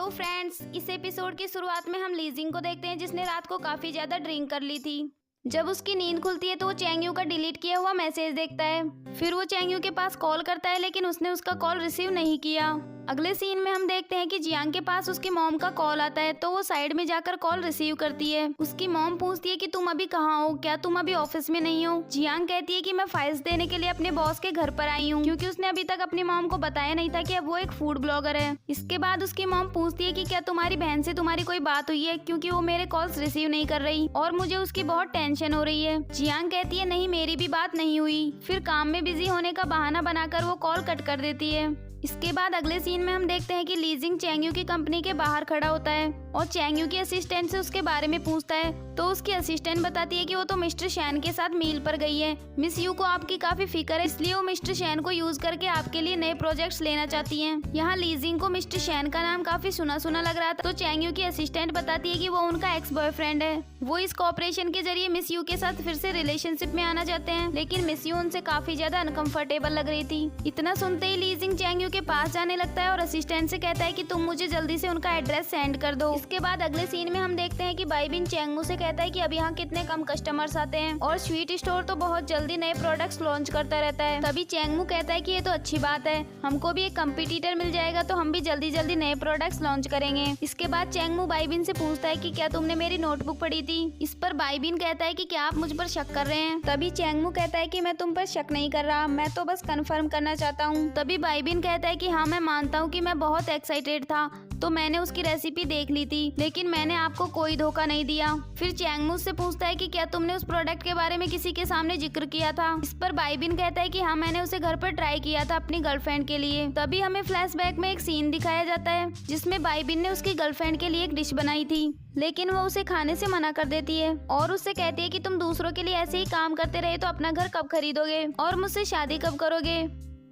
Hello friends, इस episode की शुरुआत में हम लीजिंग को देखते हैं जिसने रात को काफी ज्यादा ड्रिंक कर ली थी। जब उसकी नींद खुलती है तो वो चैंग यू का डिलीट किया हुआ मैसेज देखता है। फिर वो चैंग यू के पास कॉल करता है लेकिन उसने उसका कॉल रिसीव नहीं किया। अगले सीन में हम देखते हैं कि जियांग के पास उसकी मॉम का कॉल आता है तो वो साइड में जाकर कॉल रिसीव करती है। उसकी मॉम पूछती है कि तुम अभी कहाँ हो, क्या तुम अभी ऑफिस में नहीं हो। जियांग कहती है कि मैं फाइल्स देने के लिए अपने बॉस के घर पर आई हूँ, क्योंकि उसने अभी तक अपनी मॉम को बताया नहीं था कि अब वो एक फूड ब्लॉगर है। इसके बाद उसकी मॉम पूछती है कि क्या तुम्हारी बहन से तुम्हारी कोई बात हुई है, क्योंकि वो मेरे कॉल्स रिसीव नहीं कर रही और मुझे उसकी बहुत टेंशन हो रही है। जियांग कहती है नहीं, मेरी भी बात नहीं हुई। फिर काम में बिजी होने का बहाना बनाकर वो कॉल कट कर देती है। इसके बाद अगले सीन में हम देखते हैं कि लीजिंग चैंग यू की कंपनी के बाहर खड़ा होता है और चैंग यू की असिस्टेंट से उसके बारे में पूछता है तो उसकी असिस्टेंट बताती है कि वो तो मिस्टर शैन के साथ मील पर गई है। मिस यू को आपकी काफी फिक्र है, इसलिए वो मिस्टर शैन को यूज करके आपके लिए नए प्रोजेक्ट्स लेना चाहती हैं। यहाँ लीजिंग को मिस्टर शैन का नाम काफी सुना सुना लग रहा था तो चैंग यू की असिस्टेंट बताती है कि वो उनका एक्स बॉयफ्रेंड है। वो इस कोऑपरेशन के जरिए मिस यू के साथ फिर से रिलेशनशिप में आना चाहते हैं, लेकिन मिस यू उनसे काफी ज्यादा अनकंफर्टेबल लग रही थी। इतना सुनते ही लीजिंग चैंग यू के पास जाने लगता है और असिस्टेंट से कहता है कि तुम मुझे जल्दी से उनका एड्रेस सेंड कर दो। इसके बाद अगले सीन में हम देखते हैं कि बाईबिन चैंगमू से कहता है कि अब यहाँ कितने कम कस्टमर्स आते हैं और स्वीट स्टोर तो बहुत जल्दी नए प्रोडक्ट्स लॉन्च करता रहता है। तभी चैंगमू कहता है कि ये तो अच्छी बात है, हमको भी एक कंपटीटर मिल जाएगा तो हम भी जल्दी जल्दी नए प्रोडक्ट्स लॉन्च करेंगे। इसके बाद चैंगमू बाईबिन से पूछता है कि क्या तुमने मेरी नोटबुक पढ़ी थी। इस पर बाईबिन कहता है कि क्या आप मुझ पर शक कर रहे हैं। तभी चैंगमू कहता है कि मैं तुम पर शक नहीं कर रहा, मैं तो बस कंफर्म करना चाहता हूँ। तभी बाईबिन कहता है कि हाँ, मैं मानता हूँ कि मैं बहुत एक्साइटेड था तो मैंने उसकी रेसिपी देख ली थी, लेकिन मैंने आपको कोई धोखा नहीं दिया। फिर चैंगमू से पूछता है कि क्या तुमने उस प्रोडक्ट के बारे में किसी के सामने जिक्र किया था। इस पर बाईबिन कहता है कि हाँ, मैंने उसे घर पर ट्राई किया था अपनी गर्लफ्रेंड के लिए। तभी हमें फ्लैशबैक में एक सीन दिखाया जाता है जिसमें बाईबिन ने उसकी गर्लफ्रेंड के लिए एक डिश बनाई थी, लेकिन वो उसे खाने से मना कर देती है और उससे कहती है कि तुम दूसरों के लिए ऐसे ही काम करते रहे तो अपना घर कब खरीदोगे और मुझसे शादी कब करोगे।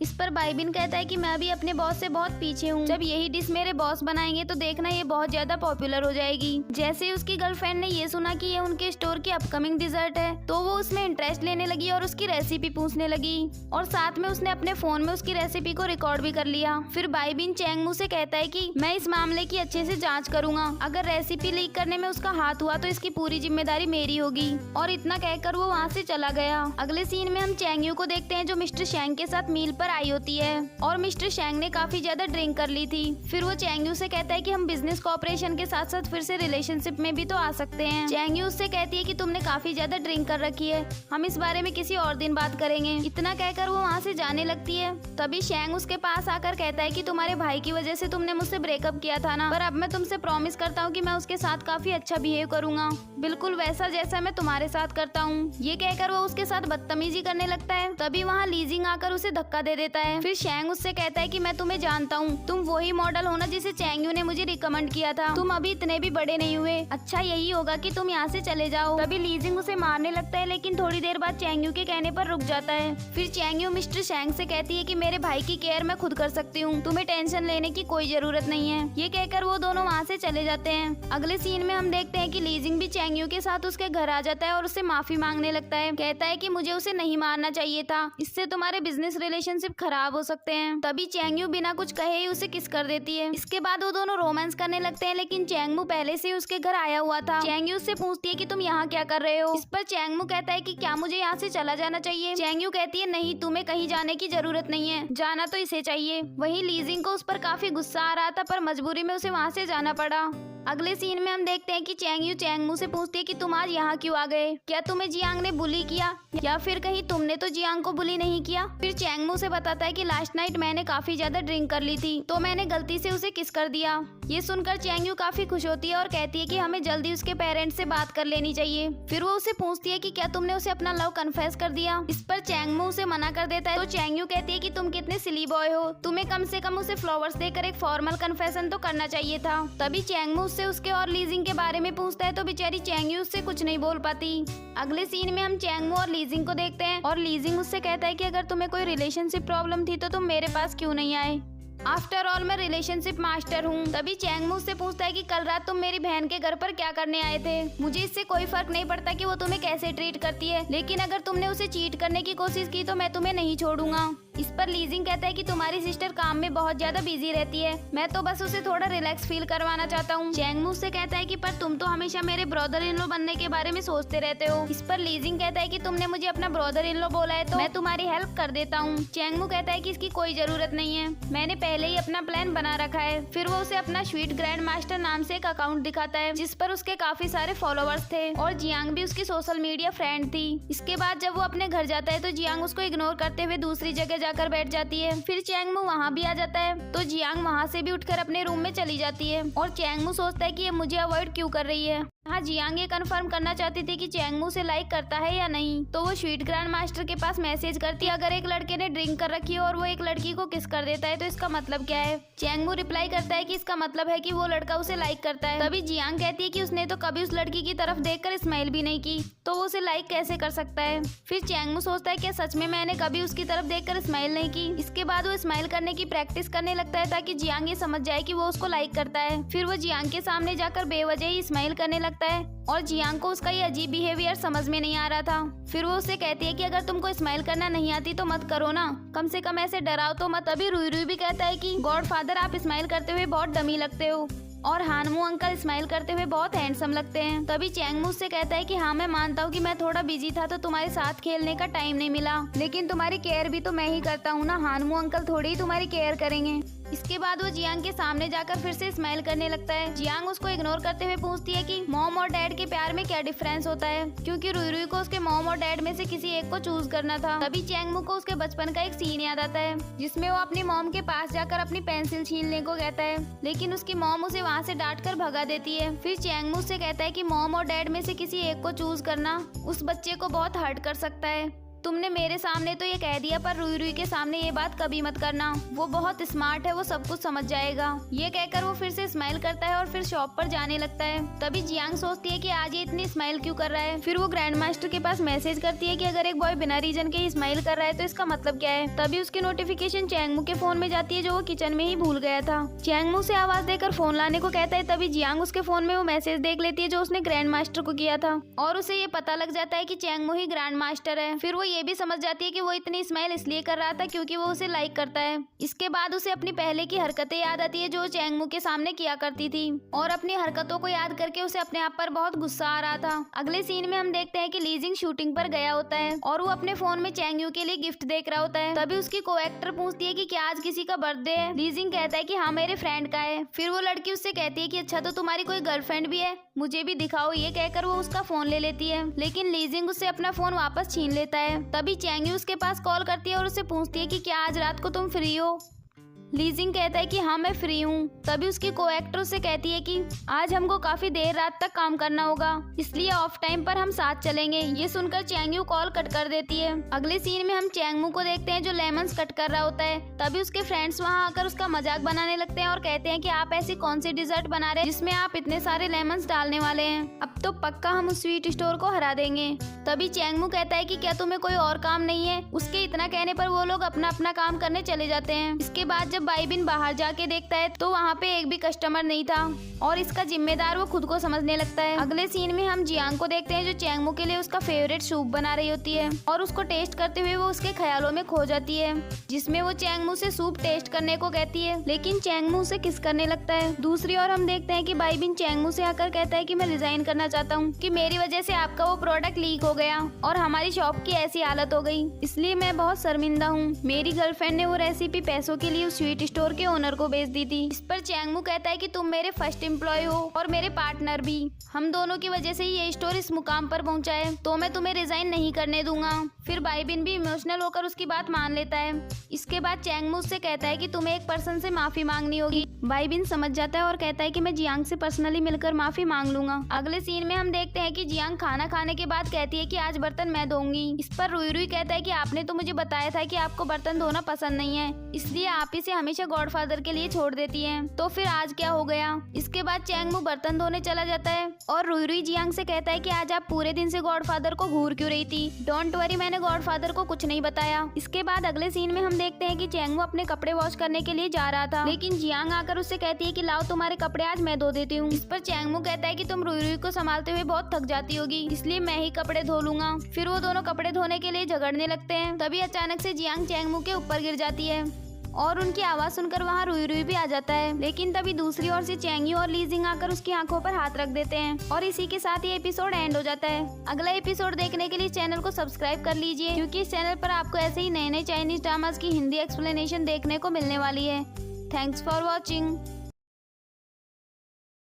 इस पर बाईबिन कहता है कि मैं भी अपने बॉस से बहुत पीछे हूँ, जब यही डिश मेरे बॉस बनाएंगे तो देखना ये बहुत ज्यादा पॉपुलर हो जाएगी। जैसे ही उसकी गर्लफ्रेंड ने ये सुना कि ये उनके स्टोर की अपकमिंग डिजर्ट है तो वो उसमें इंटरेस्ट लेने लगी और उसकी रेसिपी पूछने लगी और साथ में उसने अपने फोन में उसकी रेसिपी को रिकॉर्ड भी कर लिया। फिर बाईबिन चैंगमू से कहता है कि मैं इस मामले की अच्छे से जाँच करूंगा, अगर रेसिपी लीक करने में उसका हाथ हुआ तो इसकी पूरी जिम्मेदारी मेरी होगी। और इतना कहकर वो वहाँ से चला गया। अगले सीन में हम चैंग यू को देखते हैं जो मिस्टर शैंग के साथ मील पर आई होती है और मिस्टर शैंग ने काफी ज्यादा ड्रिंक कर ली थी। फिर वो चैंग यू से कहता है कि हम बिजनेस कोऑपरेशन के साथ साथ फिर से रिलेशनशिप में भी तो आ सकते हैं। चैंग यू उससे कहती है कि तुमने काफी ज्यादा ड्रिंक कर रखी है, हम इस बारे में किसी और दिन बात करेंगे। इतना कहकर वो वहाँ से जाने लगती है। तभी शैंग उसके पास आकर कहता है कि तुम्हारे भाई की वजह से तुमने मुझसे ब्रेकअप किया था ना, पर अब मैं तुमसे प्रॉमिस करता हूँ कि मैं उसके साथ काफी अच्छा बिहेव करूंगा, बिल्कुल वैसा जैसा मैं तुम्हारे साथ करता हूँ। ये कहकर वो उसके साथ बदतमीजी करने लगता है। तभी वहाँ लीजिंग आकर उसे धक्का दे देता है। फिर शैंग उससे कहता है कि मैं तुम्हें जानता हूँ, तुम वही मॉडल हो ना जिसे चैंग यू ने मुझे रिकमेंड किया था, तुम अभी इतने भी बड़े नहीं हुए, अच्छा यही होगा कि तुम यहाँ से चले जाओ। तभी लीजिंग उसे मारने लगता है लेकिन थोड़ी देर बाद चैंग यू के कहने पर रुक जाता है। फिर चैंग यू मिस्टर शैंग से कहती है कि मेरे भाई की केयर मैं खुद कर सकती हूँ, तुम्हें टेंशन लेने की कोई जरूरत नहीं है। ये कहकर वो दोनों वहाँ से चले जाते हैं। अगले सीन में हम देखते हैं कि लीजिंग भी चैंग यू के साथ उसके घर आ जाता है और उससे माफी मांगने लगता है। कहता है कि मुझे उसे नहीं मारना चाहिए था, इससे तुम्हारे बिजनेस रिलेशनशिप खराब हो सकते हैं। तभी चैंग यू बिना कुछ कहे ही उसे किस कर देती है। इसके बाद वो दोनों रोमांस करने लगते हैं, लेकिन चैंगमू पहले से ही उसके घर आया हुआ था। चैंग यू उससे पूछती है कि तुम यहाँ क्या कर रहे हो। इस पर चैंगमू कहता है कि क्या मुझे यहाँ से चला जाना चाहिए। चैंग यू कहती है नहीं, तुम्हें कहीं जाने की जरूरत नहीं है, जाना तो इसे चाहिए। वहीं लीजिंग को उस पर काफी गुस्सा आ रहा था पर मजबूरी में उसे वहाँ से जाना पड़ा। अगले सीन में हम देखते हैं कि चैंग यू चैंगमू से पूछती है कि तुम आज यहाँ क्यों आ गए, क्या तुम्हें जियांग ने बुली किया या फिर कहीं तुमने तो जियांग को बुली नहीं किया। फिर चैंगमू से बताता है कि लास्ट नाइट मैंने काफी ज्यादा ड्रिंक कर ली थी तो मैंने गलती से उसे किस कर दिया। ये सुनकर चैंग यू काफी खुश होती है और कहती है कि हमें जल्दी उसके पेरेंट्स से बात कर लेनी चाहिए। फिर वो उसे पूछती है कि क्या तुमने उसे अपना लव कन्फेस कर दिया। इस पर चैंगमू उसे मना कर देता है तो चैंग यू कहती है कि तुम कितने सिली बॉय हो, तुम्हें कम से कम उसे फ्लावर्स देकर एक फॉर्मल कन्फेशन तो करना चाहिए था। तभी चैंगमू उससे उसके और लीजिंग के बारे में पूछता है तो बेचारी चैंग यू उससे कुछ नहीं बोल पाती। अगले सीन में हम चैंगमू और लीजिंग को देखते हैं और लीजिंग उससे कहता है कि अगर तुम्हें कोई रिलेशनशिप प्रॉब्लम थी तो तुम मेरे पास क्यों नहीं आए, आफ्टर ऑल मैं रिलेशनशिप मास्टर हूँ। तभी चैंगमू से पूछता है कि कल रात तुम मेरी बहन के घर पर क्या करने आए थे। मुझे इससे कोई फर्क नहीं पड़ता कि वो तुम्हें कैसे ट्रीट करती है, लेकिन अगर तुमने उसे चीट करने की कोशिश की तो मैं तुम्हें नहीं छोड़ूंगा। इस पर लीजिंग कहता है कि तुम्हारी सिस्टर काम में बहुत ज्यादा बिजी रहती है, मैं तो बस उसे थोड़ा रिलैक्स फील करवाना चाहता हूँ। चैंगमू से कहता है कि पर तुम तो हमेशा मेरे ब्रदर इन लॉ बनने के बारे में सोचते रहते हो। इस पर लीजिंग कहता है कि तुमने मुझे अपना ब्रदर इन लॉ बोला है तो मैं तुम्हारी हेल्प कर देता हूँ। चैंगमू कहता है कि इसकी कोई जरूरत नहीं है, मैंने पहले ही अपना प्लान बना रखा है। फिर वो उसे अपना स्वीट ग्रैंड मास्टर नाम से एक अकाउंट दिखाता है जिस पर उसके काफी सारे फॉलोवर्स थे और जियांग भी उसकी सोशल मीडिया फ्रेंड थी। इसके बाद जब वो अपने घर जाता है तो जियांग उसको इग्नोर करते हुए दूसरी जगह जाकर बैठ जाती है। फिर चैंगमू वहाँ भी आ जाता है तो जियांग वहाँ से भी उठकर अपने रूम में चली जाती है और चैंगमू सोचता है कि ये मुझे अवॉइड क्यों कर रही है। हाँ, जियांग ये कंफर्म करना चाहती थी कि चैंगमू से लाइक करता है या नहीं, तो वो स्वीट ग्रैंड मास्टर के पास मैसेज करती है अगर एक लड़के ने ड्रिंक कर रखी हो और वो एक लड़की को किस कर देता है तो इसका मतलब क्या है। चैंगमू रिप्लाई करता है कि इसका मतलब है कि वो लड़का उसे लाइक करता है। तभी जियांग कहती है कि उसने तो कभी उस लड़की की तरफ देखकर स्माइल भी नहीं की, तो वो उसे लाइक कैसे कर सकता है। फिर चैंगमू सोचता है कि सच में मैंने कभी उसकी तरफ देखकर स्माइल नहीं की। इसके बाद वो स्माइल करने की प्रैक्टिस करने लगता है ताकि जियांग ये समझ जाए कि वो उसको लाइक करता है। फिर वो जियांग के सामने जाकर बेवजह ही स्माइल करने लगता है और जियांग को उसका ये अजीब बिहेवियर समझ में नहीं आ रहा था। फिर वो उसे कहती है कि अगर तुमको स्माइल करना नहीं आती तो मत करो ना, कम से कम ऐसे डराओ तो मत। अभी रुई रुई भी कहता है कि गॉडफादर आप स्माइल करते हुए बहुत डमी लगते हो और हानमू अंकल स्माइल करते हुए बहुत हैंडसम लगते हैं। तभी चैंगमू से कहता है कि हाँ मैं मानता हूँ कि मैं थोड़ा बिजी था तो तुम्हारे साथ खेलने का टाइम नहीं मिला, लेकिन तुम्हारी केयर भी तो मैं ही करता हूँ ना, हानमू अंकल थोड़ी ही तुम्हारी केयर करेंगे। इसके बाद वो जियांग के सामने जाकर फिर से स्माइल करने लगता है। जियांग उसको इग्नोर करते हुए पूछती है कि मॉम और डैड के प्यार में क्या डिफरेंस होता है, क्योंकि रुई रुई को उसके मॉम और डैड में से किसी एक को चूज करना था। तभी चैंगमू को उसके बचपन का एक सीन याद आता है जिसमें वो अपनी मॉम के पास जाकर अपनी पेंसिल छीनने को कहता है, लेकिन उसकी मॉम उसे वहाँ से डांट कर भगा देती है। फिर चैंगमू से कहता है कि मॉम और डैड में से किसी एक को चूज करना उस बच्चे को बहुत हर्ट कर सकता है। तुमने मेरे सामने तो ये कह दिया पर रुई रुई के सामने ये बात कभी मत करना, वो बहुत स्मार्ट है, वो सब कुछ समझ जाएगा। ये कहकर वो फिर से स्माइल करता है और फिर शॉप पर जाने लगता है। तभी जियांग सोचती है कि आज ये इतनी स्माइल क्यों कर रहा है। फिर वो ग्रैंड मास्टर के पास मैसेज करती है कि अगर एक बॉय बिना रीजन के ही स्माइल कर रहा है तो इसका मतलब क्या है। तभी उसकी नोटिफिकेशन चैंगमू के फोन में जाती है जो वो किचन में ही भूल गया था। चैंगमू से आवाज देकर फोन लाने को कहता है। तभी जियांग उसके फोन में वो मैसेज देख लेती है जो उसने ग्रैंड मास्टर को किया था और उसे ये पता लग जाता है कि चैंगमू ही ग्रैंड मास्टर है। फिर वो ये भी समझ जाती है कि वो इतनी स्माइल इसलिए कर रहा था क्योंकि वो उसे लाइक करता है। इसके बाद उसे अपनी पहले की हरकतें याद आती है जो चैंगमू के सामने किया करती थी और अपनी हरकतों को याद करके उसे अपने आप पर बहुत गुस्सा आ रहा था। अगले सीन में हम देखते हैं कि लीजिंग शूटिंग पर गया होता है और वो अपने फोन में चैंगयू के लिए गिफ्ट देख रहा होता है। तभी उसकी को एक्टर पूछती है कि क्या आज किसी का बर्थडे है। लीजिंग कहता है कि हाँ मेरे फ्रेंड का है। फिर वो लड़की उससे कहती है कि अच्छा तो तुम्हारी कोई गर्लफ्रेंड भी है, मुझे भी दिखाओ। ये कहकर वो उसका फोन ले लेती है, लेकिन लीजिंग उससे अपना फोन वापस छीन लेता है। तभी चैंगयू उसके पास कॉल करती है और उससे पूछती है कि क्या आज रात को तुम फ्री हो। लीजिंग कहता है कि हाँ मैं फ्री हूँ। तभी उसकी को एक्टर से कहती है कि आज हमको काफी देर रात तक काम करना होगा, इसलिए ऑफ टाइम पर हम साथ चलेंगे। ये सुनकर चैंगयू कॉल कट कर देती है। अगले सीन में हम चैंगमू को देखते हैं जो लेमन्स कट कर रहा होता है। तभी उसके फ्रेंड्स वहाँ आकर उसका मजाक बनाने लगते हैं और कहते हैं कि आप ऐसी कौन सी डिजर्ट बना रहे हैं जिसमें आप इतने सारे लेमन्स डालने वाले हैं, अब तो पक्का हम उस स्वीट स्टोर को हरा देंगे। तभी चैंगमू कहता है कि क्या तुम्हें कोई और काम नहीं है। उसके इतना कहने पर वो लोग अपना अपना काम करने चले जाते हैं। इसके बाद जब बाईबिन बाहर जाके देखता है तो वहाँ पे एक भी कस्टमर नहीं था और इसका जिम्मेदार वो खुद को समझने लगता है। अगले सीन में हम जियांग को देखते हैं जो चैंगमू के लिए उसका फेवरेट सूप बना रही होती है और उसको टेस्ट करते हुए वो उसके ख्यालों में खो जाती है, जिसमें वो चैंगमू से सूप टेस्ट करने को कहती है, लेकिन चैंगमू उसे किस करने लगता है। दूसरी ओर हम देखते हैं कि बाईबिन चैंगमू से आकर कहता है कि मैं रिजाइन करना चाहता हूँ कि मेरी वजह से आपका वो प्रोडक्ट लीक हो गया और हमारी शॉप की ऐसी हालत हो गई, इसलिए मैं बहुत शर्मिंदा हूँ। मेरी गर्लफ्रेंड ने वो रेसिपी पैसों के लिए उस स्वीट स्टोर के ओनर को बेच दी थी। इस पर चैंगमू कहता है कि तुम मेरे फर्स्ट एम्प्लॉय हो और मेरे पार्टनर भी, हम दोनों की वजह से ही ये स्टोर इस मुकाम पर पहुंचा है, तो मैं तुम्हें रिजाइन नहीं करने दूंगा। फिर बाईबिन भी इमोशनल होकर उसकी बात मान लेता है। इसके बाद चैंगमू उससे कहता है कि तुम्हें एक पर्सन से माफी मांगनी होगी। बाईबिन समझ जाता है और कहता है कि मैं जियांग से पर्सनली मिलकर माफी मांग लूंगा। अगले सीन में हम देखते हैं कि जियांग खाना खाने के बाद कहती है कि आज बर्तन मैं धोऊंगी। इस पर रुई रुई कहता है कि आपने तो मुझे बताया था कि आपको बर्तन धोना पसंद नहीं है, इसलिए आप इसे हमेशा गॉडफादर के लिए छोड़ देती है। तो फिर आज क्या हो गया? इसके बाद चैंगमू बर्तन धोने चला जाता है और रुई रुई जियांग से कहता है कि आज आप पूरे दिन से गॉडफादर को घूर क्यों रही थी? डोंट वरी, मैंने गॉडफादर को कुछ नहीं बताया। इसके बाद अगले सीन में हम देखते हैं कि चैंगमू अपने कपड़े वॉश करने के लिए जा रहा था, लेकिन जियांग आकर उससे कहती है कि लाओ तुम्हारे कपड़े आज मैं धो देती हूँ। इस पर चैंगमू कहता है कि तुम रुई रुई को संभालते हुए बहुत थक जाती होगी, इसलिए मैं ही कपड़े धो लूंगा। फिर वो दोनों कपड़े धोने के लिए झगड़ने लगते हैं। तभी अचानक से जियांग चैंगमू के ऊपर गिर जाती है और उनकी आवाज सुनकर वहाँ रुई रुई भी आ जाता है। लेकिन तभी दूसरी ओर से चैंगयू और लीजिंग आकर उसकी आंखों पर हाथ रख देते हैं और इसी के साथ ये एपिसोड एंड हो जाता है। अगला एपिसोड देखने के लिए चैनल को सब्सक्राइब कर लीजिए, क्योंकि इस चैनल पर आपको ऐसे ही नए नए चाइनीज ड्रामास की हिंदी एक्सप्लेनेशन देखने को मिलने वाली है। Thanks for watching.